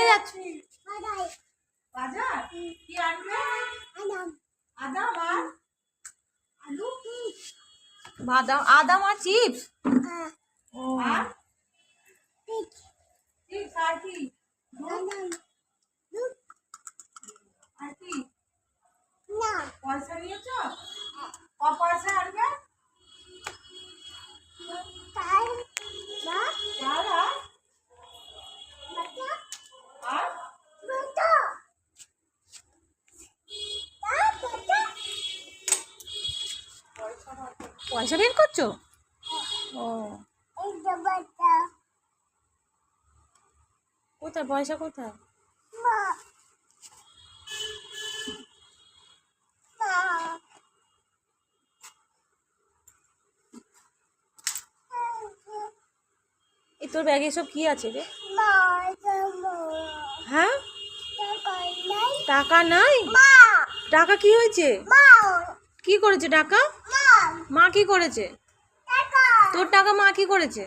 কোথায় যাচ্ছ? বাজার কি আনবে? আদাম আর আলু, আদাম আর চিপস। আর চিপস আর কি? আর কি? পয়সা নিয়েছ? ক পয়সা আনবে? চার আর পয়সা বের করছো? ও কোথায় পয়সা কোথায়? এই তোর ব্যাগে সব কি আছে রে? হ্যাঁ, টাকা নাই। টাকা কি হয়েছে? কি করেছে টাকা? মা কি করেছে? তোর টাকা মা কি করেছে?